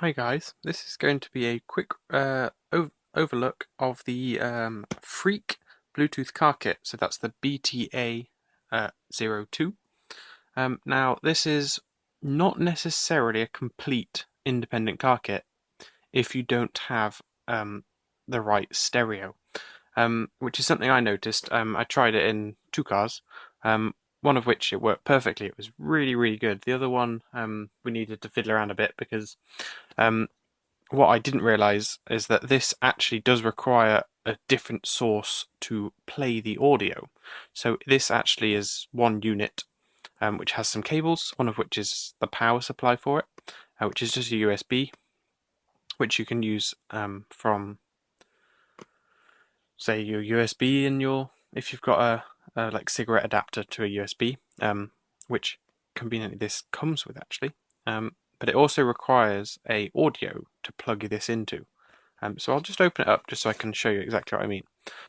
Hi guys, this is going to be a quick overlook of the Freak Bluetooth car kit. So that's the BTA 02. Now this is not necessarily a complete independent car kit if you don't have the right stereo, which is something I noticed. I tried it in two cars. One of which it worked perfectly. It was really good. The other one we needed to fiddle around a bit because what I didn't realise is that this actually does require a different source to play the audio. So this actually is one unit which has some cables, one of which is the power supply for it, which is just a USB, which you can use from, say, your USB in your, if you've got a like cigarette adapter to a USB, which conveniently this comes with actually. But it also requires a audio to plug this into. So I'll just open it up just so I can show you exactly what I mean.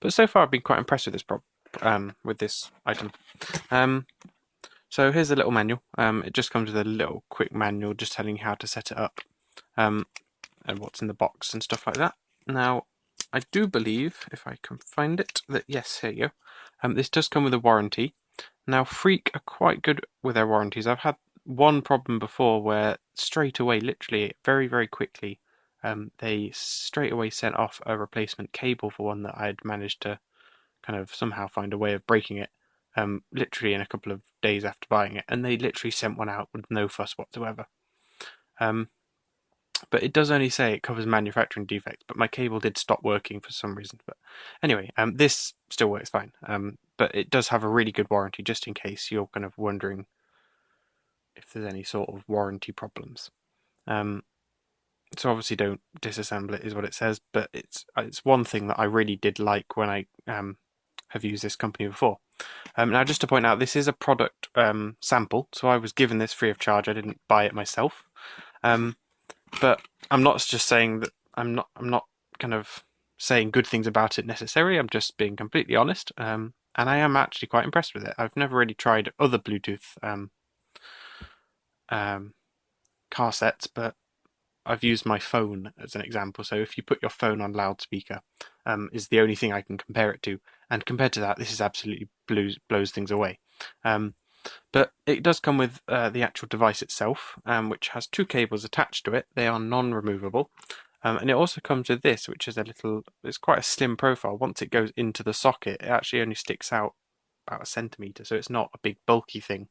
But so far I've been quite impressed with this item. So here's a little manual. It just comes with a little quick manual just telling you how to set it up and what's in the box and stuff like that. Now, I do believe, if I can find it, that yes, here you go. This does come with a warranty. Now, Freak are quite good with their warranties. I've had one problem before where straight away, literally very quickly, they straight away sent off a replacement cable for one that I'd managed to kind of somehow find a way of breaking it, literally in a couple of days after buying it, and they literally sent one out with no fuss whatsoever. But it does only say it covers manufacturing defects, but my cable did stop working for some reason. But anyway, this still works fine, but it does have a really good warranty just in case you're kind of wondering if there's any sort of warranty problems. So obviously don't disassemble it is what it says, but it's one thing that I really did like when I have used this company before. Now just to point out, this is a product sample, so I was given this free of charge. I didn't buy it myself. But I'm not just saying that I'm not kind of saying good things about it necessarily. I'm just being completely honest. And I am actually quite impressed with it. I've never really tried other Bluetooth car sets, but I've used my phone as an example. So if you put your phone on loudspeaker, is the only thing I can compare it to. And compared to that, this is absolutely blows things away. But it does come with the actual device itself, which has two cables attached to it. They are non-removable. And it also comes with this, which is it's quite a slim profile. Once it goes into the socket, it actually only sticks out about a centimetre, so it's not a big bulky thing.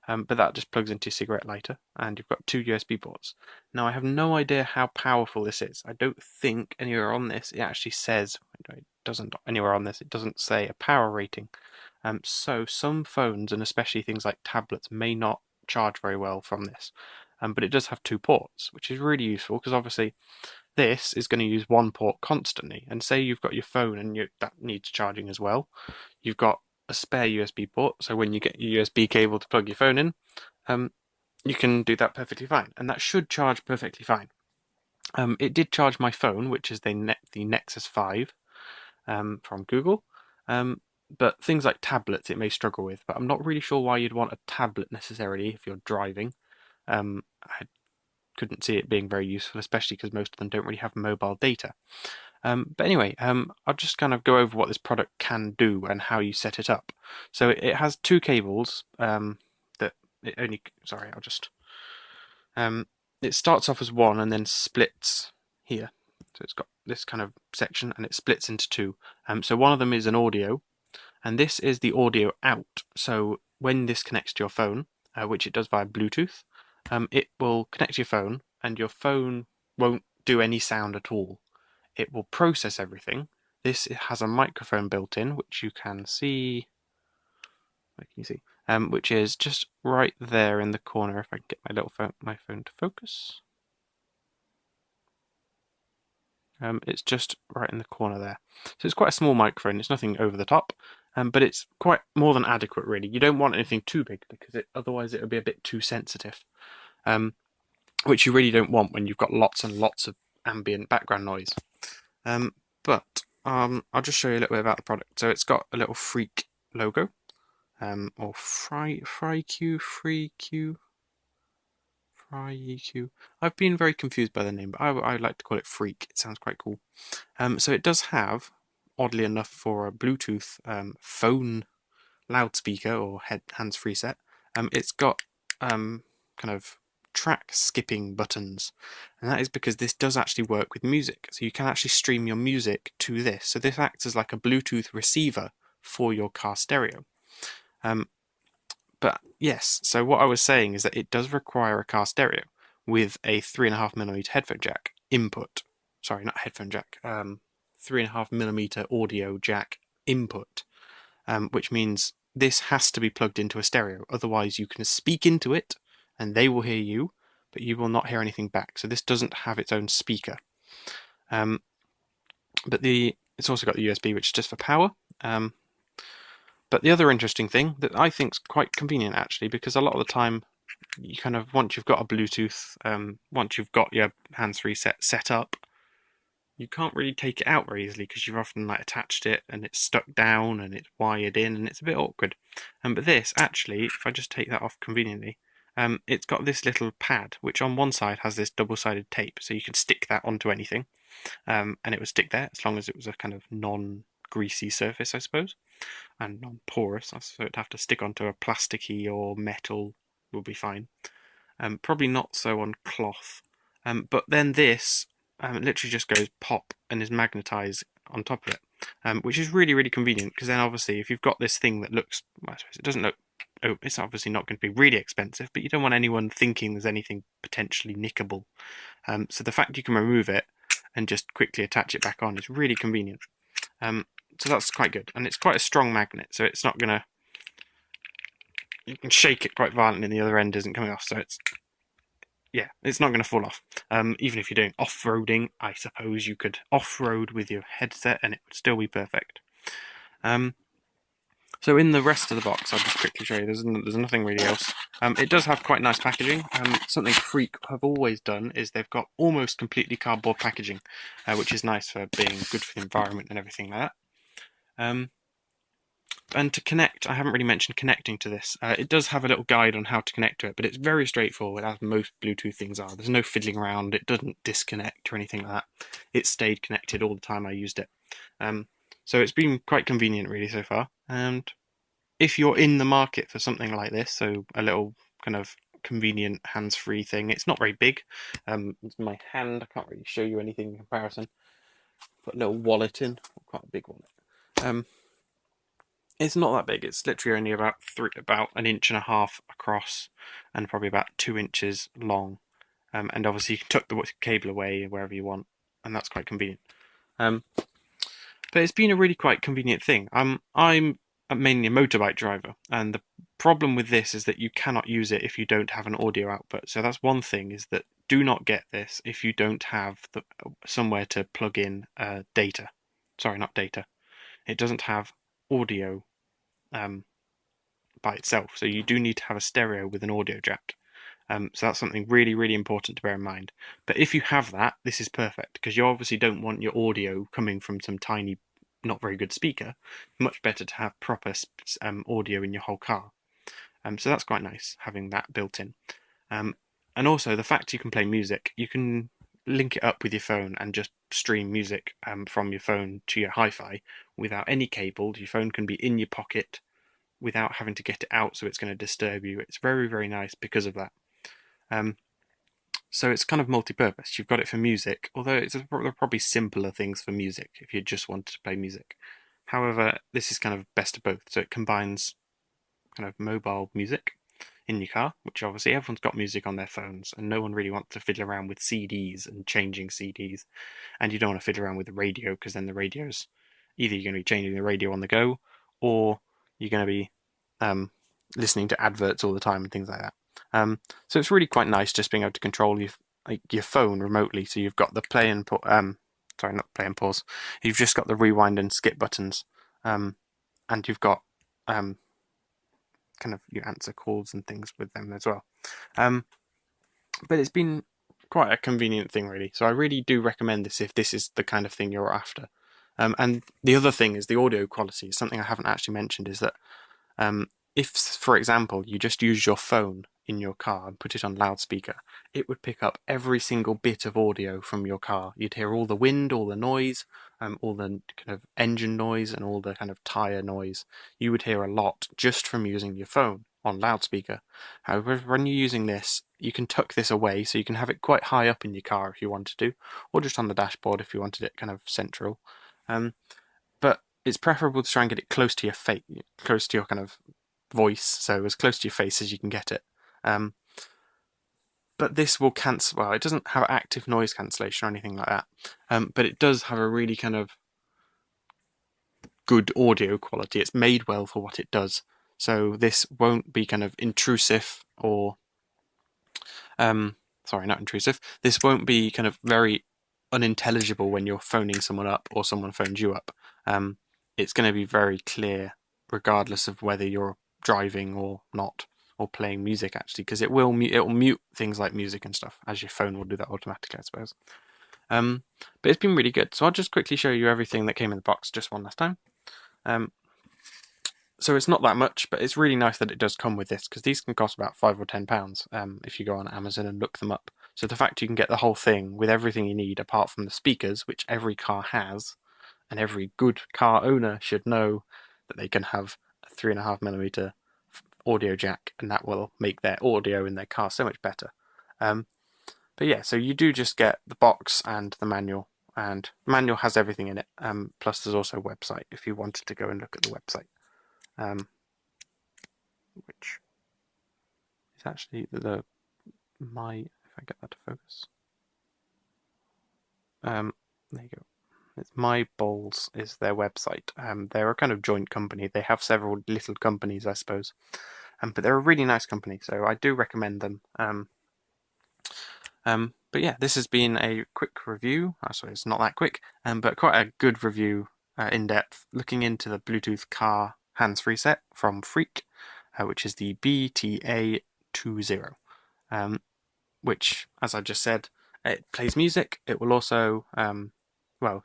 But that just plugs into your cigarette lighter, and you've got two USB ports. Now, I have no idea how powerful this is. I don't think anywhere on this it actually says, it doesn't anywhere on this, it doesn't say a power rating. So some phones, and especially things like tablets, may not charge very well from this. But it does have two ports, which is really useful because obviously this is going to use one port constantly. And say you've got your phone and that needs charging as well. You've got a spare USB port, so when you get your USB cable to plug your phone in, you can do that perfectly fine. And that should charge perfectly fine. It did charge my phone, which is the Nexus 5 from Google. But things like tablets it may struggle with, but I'm not really sure why you'd want a tablet necessarily if you're driving. I couldn't see it being very useful, especially because most of them don't really have mobile data. But anyway, I'll just kind of go over what this product can do and how you set it up. So it has two cables that it only, sorry, I'll just, it starts off as one and then splits here. So it's got this kind of section and it splits into two. So one of them is an audio, and this is the audio out. So when this connects to your phone, which it does via Bluetooth, it will connect to your phone and your phone won't do any sound at all. It will process everything. This has a microphone built in, which you can see, which is just right there in the corner. If I can get my phone to focus. It's just right in the corner there. So it's quite a small microphone. It's nothing over the top, but it's quite more than adequate, really. You don't want anything too big because otherwise it would be a bit too sensitive, which you really don't want when you've got lots and lots of ambient background noise. But I'll just show you a little bit about the product. So it's got a little Freak logo, or FreiQ FreiQ. I've been very confused by the name, but I like to call it Freak. It sounds quite cool. So it does have, oddly enough, for a Bluetooth phone loudspeaker or hands-free set, it's got kind of track skipping buttons, and that is because this does actually work with music. So you can actually stream your music to this. So this acts as like a Bluetooth receiver for your car stereo. But yes, so what I was saying is that it does require a car stereo with a 3.5mm headphone jack input. Sorry, not headphone jack. 3.5mm audio jack input, which means this has to be plugged into a stereo. Otherwise, you can speak into it and they will hear you, but you will not hear anything back. So this doesn't have its own speaker. But it's also got the USB, which is just for power. But the other interesting thing that I think is quite convenient, actually, because a lot of the time, you kind of, once you've got a Bluetooth, once you've got your hands-free set up, you can't really take it out very easily because you've often like attached it and it's stuck down and it's wired in and it's a bit awkward. But this, actually, if I just take that off conveniently, it's got this little pad, which on one side has this double-sided tape, so you can stick that onto anything, and it would stick there as long as it was a kind of non-greasy surface, I suppose, and non-porous, so it'd have to stick onto a plasticky or metal will be fine. Probably not so on cloth. But then this literally just goes pop and is magnetized on top of it, which is really, really convenient, because then obviously if you've got this thing that looks, I suppose it doesn't look, it's obviously not going to be really expensive, but you don't want anyone thinking there's anything potentially nickable. So the fact you can remove it and just quickly attach it back on is really convenient. So that's quite good, and it's quite a strong magnet, so it's not gonna, you can shake it quite violently and the other end isn't coming off, so it's not going to fall off. Even if you're doing off-roading, I suppose you could off-road with your headset and it would still be perfect. So in the rest of the box, I'll just quickly show you, there's nothing really else. It does have quite nice packaging. Something FreiQ have always done is they've got almost completely cardboard packaging, which is nice for being good for the environment and everything like that. And to connect, I haven't really mentioned connecting to this. It does have a little guide on how to connect to it, but it's very straightforward, as most Bluetooth things are. There's no fiddling around, it doesn't disconnect or anything like that. It stayed connected all the time I used it. So it's been quite convenient really so far. And if you're in the market for something like this, so a little kind of convenient hands-free thing, it's not very big. It's my hand, I can't really show you anything in comparison. Put a little wallet in, quite a big wallet. It's not that big. It's literally only about 1.5 inches across, and probably about 2 inches long. And obviously you can tuck the cable away wherever you want, and that's quite convenient. But it's been a really quite convenient thing. I'm mainly a motorbike driver, and the problem with this is that you cannot use it if you don't have an audio output. So that's one thing, is that do not get this if you don't have somewhere to plug in data. Sorry, not data. It doesn't have audio by itself, so you do need to have a stereo with an audio jack. So that's something really, really important to bear in mind. But if you have that, this is perfect, because you obviously don't want your audio coming from some tiny, not very good speaker. Much better to have proper audio in your whole car. So that's quite nice, having that built in. And also the fact you can play music, you can link it up with your phone and just stream music from your phone to your hi-fi without any cable. Your phone can be in your pocket without having to get it out, so it's going to disturb you. It's very, very nice because of that. So it's kind of multi-purpose. You've got it for music, although there are probably simpler things for music if you just wanted to play music. However, this is kind of best of both. So it combines kind of mobile music in your car, which obviously everyone's got music on their phones, and no one really wants to fiddle around with CDs and changing CDs. And you don't want to fiddle around with the radio, because then the radio's either you're going to be changing the radio on the go, or you're going to be listening to adverts all the time and things like that. So it's really quite nice just being able to control your phone remotely. So you've got the play and sorry, not play and pause. You've just got the rewind and skip buttons, and you've got kind of you answer calls and things with them as well. But it's been quite a convenient thing, really. So I really do recommend this if this is the kind of thing you're after. And the other thing is the audio quality. Something I haven't actually mentioned is that if, for example, you just use your phone in your car and put it on loudspeaker, it would pick up every single bit of audio from your car. You'd hear all the wind, all the noise, all the kind of engine noise and all the kind of tire noise. You would hear a lot just from using your phone on loudspeaker. However, when you're using this, you can tuck this away, so you can have it quite high up in your car if you wanted to, or just on the dashboard if you wanted it kind of central. But it's preferable to try and get it close to your face, close to your kind of voice, so as close to your face as you can get it. But this will cancel, well, it doesn't have active noise cancellation or anything like that, but it does have a really kind of good audio quality. It's made well for what it does. So this won't be kind of intrusive or, sorry, not intrusive. This won't be kind of very unintelligible when you're phoning someone up or someone phones you up. It's going to be very clear regardless of whether you're driving or not, or playing music actually, because it will mute things like music and stuff, as your phone will do that automatically, I suppose. But it's been really good. So I'll just quickly show you everything that came in the box just one last time. So it's not that much, but it's really nice that it does come with this, because these can cost about £5 or £10 if you go on Amazon and look them up. So the fact you can get the whole thing with everything you need apart from the speakers, which every car has, and every good car owner should know that they can have a 3.5mm audio jack, and that will make their audio in their car so much better. But yeah, so you do just get the box and the manual, and the manual has everything in it. Plus there's also a website if you wanted to go and look at the website. Which is actually if I get that to focus. There you go. It's My Bowls is their website. They're a kind of joint company. They have several little companies, I suppose. But they're a really nice company, so I do recommend them. But yeah, this has been a quick review. Sorry, it's not that quick, but quite a good review, in depth, looking into the Bluetooth car hands-free set from FreiQ, which is the BTA20, which, as I just said, it plays music. It will also,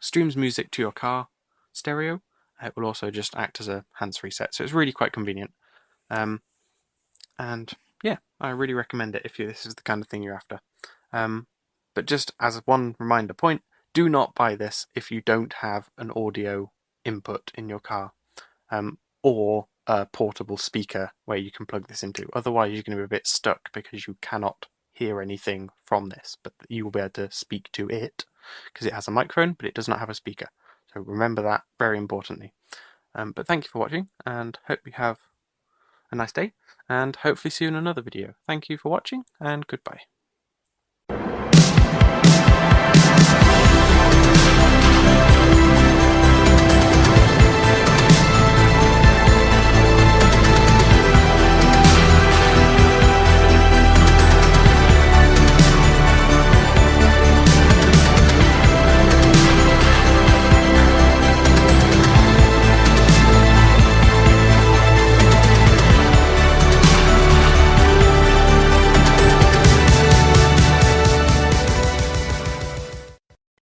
streams music to your car stereo. It will also just act as a hands-free set, so it's really quite convenient. And yeah, I really recommend it if this is the kind of thing you're after. But just as one reminder point, do not buy this if you don't have an audio input in your car, or a portable speaker where you can plug this into. Otherwise, you're going to be a bit stuck because you cannot hear anything from this, but you will be able to speak to it because it has a microphone, but it does not have a speaker. So remember that very importantly. But thank you for watching, and hope you have a nice day, and hopefully see you in another video. Thank you for watching, and goodbye.